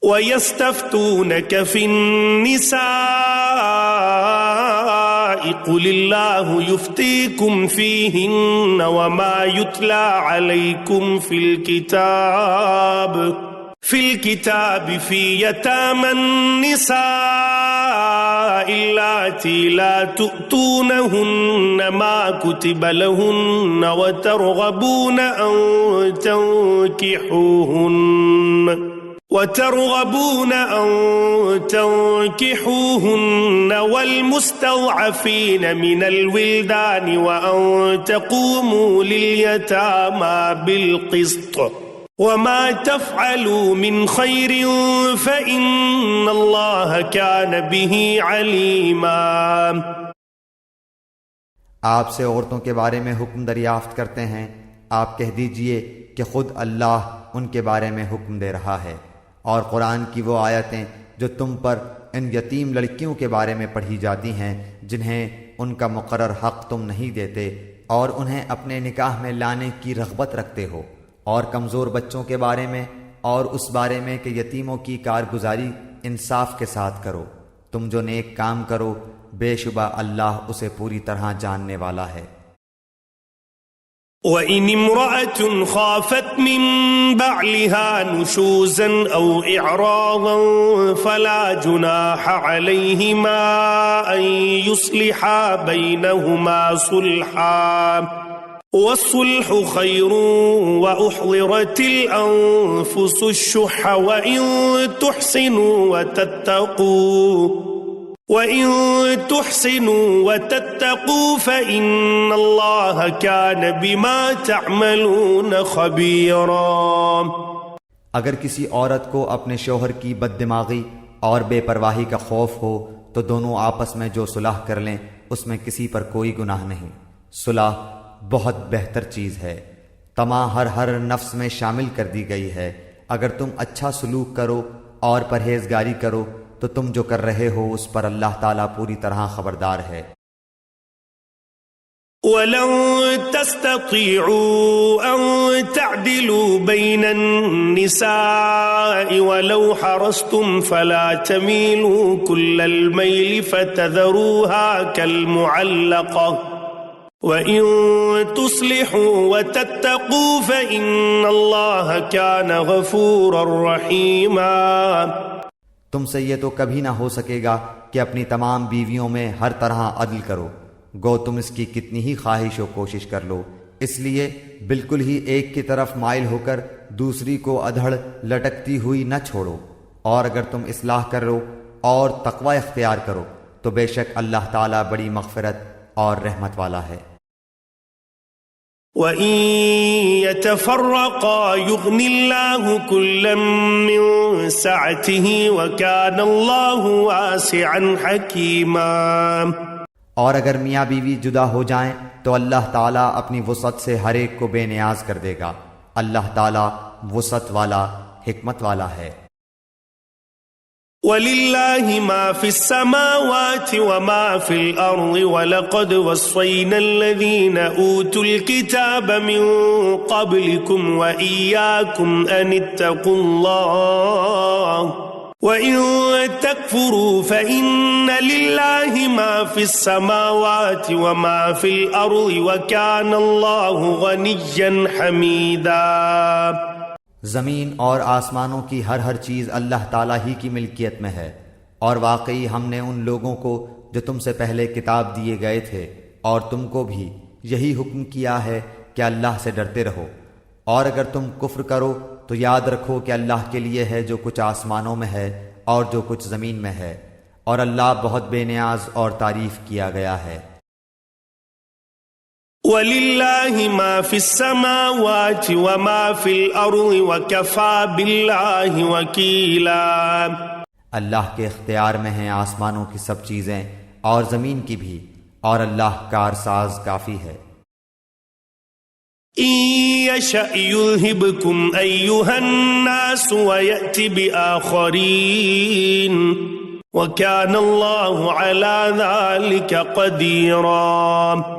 وَيَسْتَفْتُونَكَ فِي النِّسَاءِ قُلِ اللَّهُ يُفْتِيكُمْ فِيهِنَّ وَمَا يُتْلَى عَلَيْكُمْ في الكتاب في يتامى النساء اللاتي لا تؤتونهن ما كتب لهن وترغبون أن تنكحوهن والمستضعفين من الولدان وأن تقوموا لليتامى بالقسط وما تفعلوا من خير فإن الله كان به عليما۔ آپ سے عورتوں کے بارے میں حکم دریافت کرتے ہیں، آپ کہہ دیجئے کہ خود اللہ ان کے بارے میں حکم دے رہا ہے، اور قرآن کی وہ آیتیں جو تم پر ان یتیم لڑکیوں کے بارے میں پڑھی جاتی ہیں جنہیں ان کا مقرر حق تم نہیں دیتے اور انہیں اپنے نکاح میں لانے کی رغبت رکھتے ہو، اور کمزور بچوں کے بارے میں اور اس بارے میں کہ یتیموں کی کارگزاری انصاف کے ساتھ کرو، تم جو نیک کام کرو بے شبہ اللہ اسے پوری طرح جاننے والا ہے۔ وَإِنِ امْرَأَةٌ خَافَتْ مِنْ بَعْلِهَا نُشُوزًا أَوْ إِعْرَاضًا فَلَا جُنَاحَ عَلَيْهِمَا أَنْ يُصْلِحَا بَيْنَهُمَا صُلْحًا وَالصُّلْحُ خَيْرٌ وَأُحْضِرَتِ الْأَنفُسُ الشُّحَّ وَإِن تُحْسِنُوا وَتَتَّقُوا فَإِنَّ اللَّهَ كَانَ بِمَا تَعْمَلُونَ خَبِيرًا۔ اگر کسی عورت کو اپنے شوہر کی بد دماغی اور بے پرواہی کا خوف ہو تو دونوں آپس میں جو صلح کر لیں اس میں کسی پر کوئی گناہ نہیں، صلح بہت بہتر چیز ہے، طمع ہر نفس میں شامل کر دی گئی ہے، اگر تم اچھا سلوک کرو اور پرہیزگاری کرو تو تم جو کر رہے ہو اس پر اللہ تعالیٰ پوری طرح خبردار ہے۔ وَلَن تَسْتَطِيعُوا أَن تَعْدِلُوا بَيْنَ النِّسَاءِ وَلَوْ حَرَصْتُمْ فَلَا تَمِيلُوا كُلَّ الْمَيْلِ فَتَذَرُوهَا كَالْمُعَلَّقَةِ وَإِن تُصْلِحُوا وَتَتَّقُوا فَإِنَّ اللَّهَ كَانَ غَفُورًا رَحِيمًا۔ تم سے یہ تو کبھی نہ ہو سکے گا کہ اپنی تمام بیویوں میں ہر طرح عدل کرو، گو تم اس کی کتنی ہی خواہش و کوشش کر لو، اس لیے بالکل ہی ایک کی طرف مائل ہو کر دوسری کو ادھڑ لٹکتی ہوئی نہ چھوڑو، اور اگر تم اصلاح کرو اور تقوی اختیار کرو تو بے شک اللہ تعالیٰ بڑی مغفرت اور رحمت والا ہے۔ وَإِن يَتَفَرَّقَا يُغْنِ اللَّهُ كُلًّا مِّن سَعَتِهِ وَكَانَ اللَّهُ وَاسِعًا حَكِيمًا۔ اور اگر میاں بیوی جدا ہو جائیں تو اللہ تعالیٰ اپنی وسعت سے ہر ایک کو بے نیاز کر دے گا، اللہ تعالیٰ وسعت والا حکمت والا ہے۔ وَلِلَّهِ مَا فِي السَّمَاوَاتِ وَمَا فِي الْأَرْضِ وَلَقَدْ وَصَّيْنَا الَّذِينَ أُوتُوا الْكِتَابَ مِنْ قَبْلِكُمْ وَإِيَّاكُمْ أَنِ اتَّقُوا اللَّهَ وَإِن تَكْفُرُوا فَإِنَّ لِلَّهِ مَا فِي السَّمَاوَاتِ وَمَا فِي الْأَرْضِ وَكَانَ اللَّهُ غَنِيًّا حَمِيدًا۔ زمین اور آسمانوں کی ہر چیز اللہ تعالیٰ ہی کی ملکیت میں ہے، اور واقعی ہم نے ان لوگوں کو جو تم سے پہلے کتاب دیے گئے تھے اور تم کو بھی یہی حکم کیا ہے کہ اللہ سے ڈرتے رہو، اور اگر تم کفر کرو تو یاد رکھو کہ اللہ کے لیے ہے جو کچھ آسمانوں میں ہے اور جو کچھ زمین میں ہے، اور اللہ بہت بے نیاز اور تعریف کیا گیا ہے۔ وَلِلَّهِ مَا فِي السَّمَاوَاتِ وَمَا فِي الْأَرْضِ وَكَفَى بِاللَّهِ وَكِيلًا۔ اللہ کے اختیار میں ہیں آسمانوں کی سب چیزیں اور زمین کی بھی، اور اللہ کارساز کافی ہے۔ إِن يَشَأْ يُذْهِبْكُمْ أَيُّهَا النَّاسُ وَيَأْتِ بِآخَرِينَ وَكَانَ اللَّهُ عَلَى ذَلِكَ قَدِيرًا۔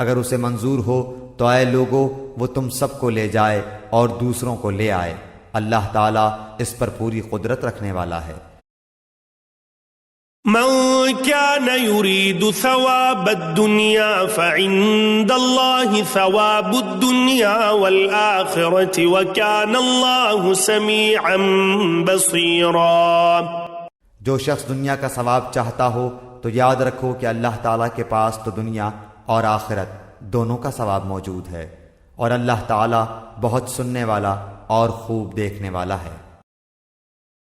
اگر اسے منظور ہو تو اے لوگو وہ تم سب کو لے جائے اور دوسروں کو لے آئے، اللہ تعالیٰ اس پر پوری قدرت رکھنے والا ہے۔ من كان يريد ثواب الدنيا فعند الله ثواب الدنيا والآخرة وكان الله سميعا بصيرا۔ جو شخص دنیا کا ثواب چاہتا ہو تو یاد رکھو کہ اللہ تعالیٰ کے پاس تو دنیا اور آخرت دونوں کا ثواب موجود ہے، اور اللہ تعالیٰ بہت سننے والا اور خوب دیکھنے والا ہے۔